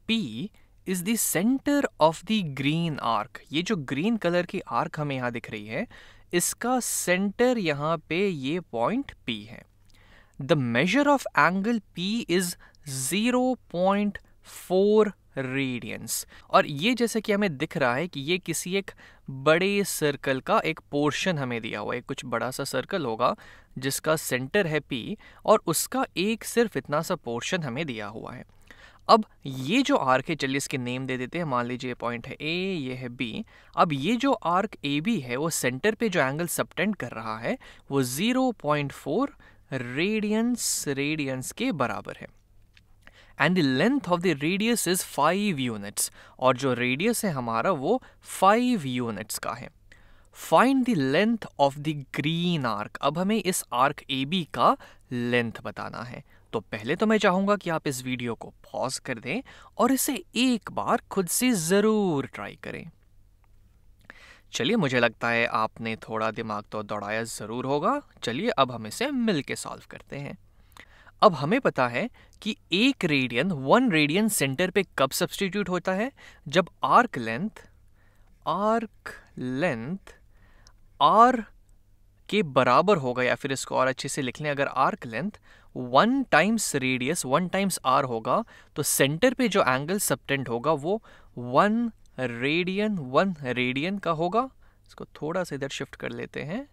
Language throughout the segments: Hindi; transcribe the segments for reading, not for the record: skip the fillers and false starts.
P is the centre of the green arc. ये जो ग्रीन कलर की आर्क हमें यहाँ दिख रही है, इसका सेंटर यहाँ पे ये पॉइंट P है। The measure of angle P is 0.4 radians. और ये जैसे कि हमें दिख रहा है कि ये किसी एक बड़े सर्कल का एक पोर्शन हमें दिया हुआ है। कुछ बड़ा सा सर्कल होगा जिसका सेंटर है P और उसका एक सिर्फ इतना सा पोर्शन हमें दिया हुआ है। अब ये जो आर्क है, चलिए इसके नेम दे देते हैं। मान लीजिए पॉइंट है A, ये है B। अब ये जो आर्क AB है वो सेंटर पे जो एंगल सबटेंड कर रहा है वो 0.4 रेडियंस के बराबर है। And the length of the radius is 5 units. और जो रेडियस है हमारा वो 5 यूनिट्स का है। Find the length of the green arc. अब हमें इस आर्क AB का लेंथ बताना है। तो पहले तो मैं चाहूंगा कि आप इस वीडियो को पॉज कर दें और इसे एक बार खुद से जरूर ट्राई करें। चलिए, मुझे लगता है आपने थोड़ा दिमाग तो दौड़ाया जरूर होगा। चलिए अब हम इसे मिलके सॉल्व करते हैं। अब हमें पता है कि 1 रेडियन सेंटर पे कब सब्स्टिट्यूट होता है, जब आर्क लेंथ r के बराबर होगा। या फिर इसको और अच्छे से लिख लें, अगर arc length 1 times radius 1 times r होगा तो सेंटर पे जो एंगल सबटेंड होगा वो 1 रेडियन का होगा। इसको थोड़ा सा इधर शिफ्ट कर लेते हैं,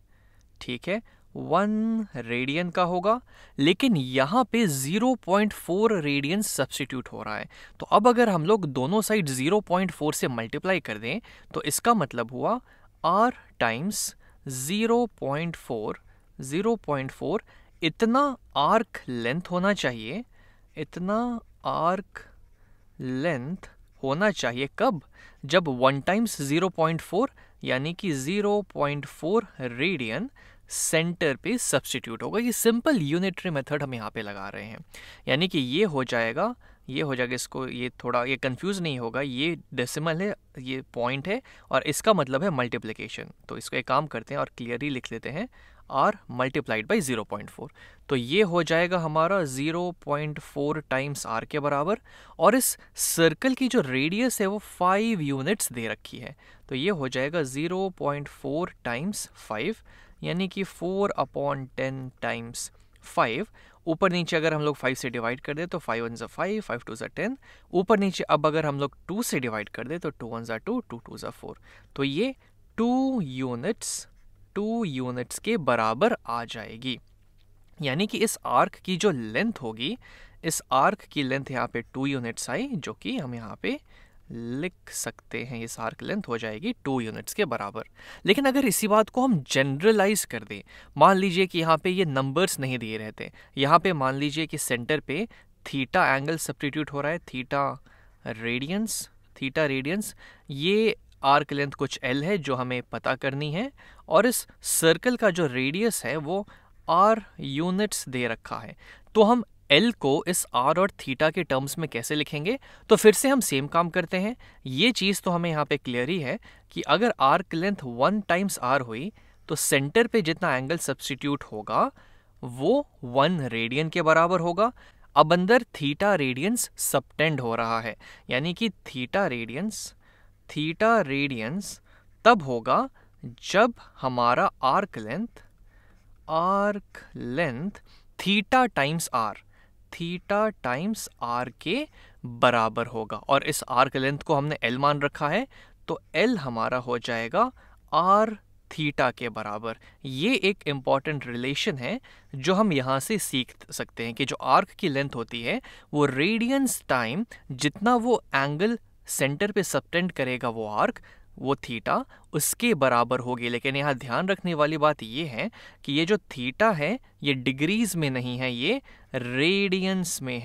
ठीक है, 1 रेडियन का होगा। लेकिन यहाँ पे 0.4 रेडियन सब्स्टिट्यूट हो रहा है। तो अब अगर हम लोग दोनों साइड 0.4 से मल्टीप्लाई कर दें तो इसका मतलब हुआ r टाइम्स 0.4 इतना आर्क लेंथ होना चाहिए। इतना आर्क लेंथ होना चाहिए कब, जब 1 टाइम्स 0.4 यानी कि 0.4 रेडियन सेंटर पे सब्स्टिट्यूट होगा। ये सिंपल यूनिटरी मेथड हम यहाँ पे लगा रहे हैं। यानी कि ये हो जाएगा इसको, ये थोड़ा ये कंफ्यूज नहीं होगा, ये डेसिमल है, ये पॉइंट है और इसका मतलब है मल्टीप्लिकेशन। तो इसको एक काम करते हैं और क्लियरली लिख लेते हैं, r मल्टीप्लाइड बाई 0.4। तो ये हो जाएगा हमारा 0.4 टाइम्स r के बराबर। और इस सर्कल की जो रेडियस है वो 5 यूनिट्स दे रखी है। तो ये हो जाएगा 0.4 टाइम्स 5 यानी कि 4/10 टाइम्स 5। ऊपर नीचे अगर हम लोग 5 से डिवाइड कर दे तो 5 1 ज़ा 5, 5 2 ज़ा 10। ऊपर नीचे अब अगर हम लोग 2 से डिवाइड कर दे तो 2 1 ज़ा 2, 2 2 ज़ा 4। तो ये 2 यूनिट्स के बराबर आ जाएगी। यानी कि इस आर्क की जो लेंथ होगी, इस आर्क की लेंथ यहाँ पे 2 यूनिट्स आई, जो कि हम यहाँ पे लिख सकते हैं। इस आर्क लेंथ हो जाएगी 2 यूनिट्स के बराबर। लेकिन अगर इसी बात को हम जनरलाइज कर दें, मान लीजिए कि यहाँ पे ये नंबर्स नहीं दिए रहते, यहाँ पे मान लीजिए कि सेंटर पे थीटा एंगल सब्स्टिट्यूट हो रहा है, थीटा रेडियंस। ये आर्क लेंथ कुछ L है जो हमें पता करनी है, और इस सर्कल का जो रेडियस है वो R यूनिट्स दे रखा है। तो हम L को इस R और थीटा के टर्म्स में कैसे लिखेंगे? तो फिर से हम सेम काम करते हैं। ये चीज़ तो हमें यहाँ पे क्लियर ही है कि अगर आर्क लेंथ 1 टाइम्स R हुई तो सेंटर पे जितना एंगल सब्स्टिट्यूट होगा वो 1 रेडियन के बराबर होगा। अब अंदर थीटा रेडियंस सबटेंड हो रहा है, यानी कि थीटा रेडियंस तब होगा जब हमारा arc length theta times R के बराबर होगा। और इस आर्क लेंथ को हमने L मान रखा है, तो L हमारा हो जाएगा आर थीटा के बराबर। ये एक इंपॉर्टेंट रिलेशन है जो हम यहाँ से सीख सकते हैं कि जो आर्क की लेंथ होती है वो रेडियंस टाइम जितना वो एंगल सेंटर पे सबटेंड करेगा वो आर्क, वो थीटा, उसके बराबर होगी। लेकिन यहाँ ध्यान रखने वाली बात ये है कि ये जो थीटा है ये डिग्रीज में नहीं है, ये रेडियंस में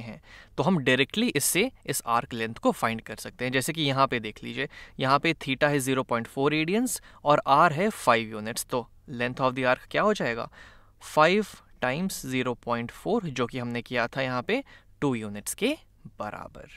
है। तो हम डायरेक्टली इससे इस आर्क लेंथ को फाइंड कर सकते हैं। जैसे कि यहाँ पे देख लीजिए, यहाँ पे थीटा है 0.4 रेडियंस और आर है 5 यूनिट्स। तो लेंथ ऑफ द आर्क क्या हो जाएगा? 5 टाइम्स 0.4, जो कि हमने किया था यहाँ पे 2 यूनिट्स के बराबर।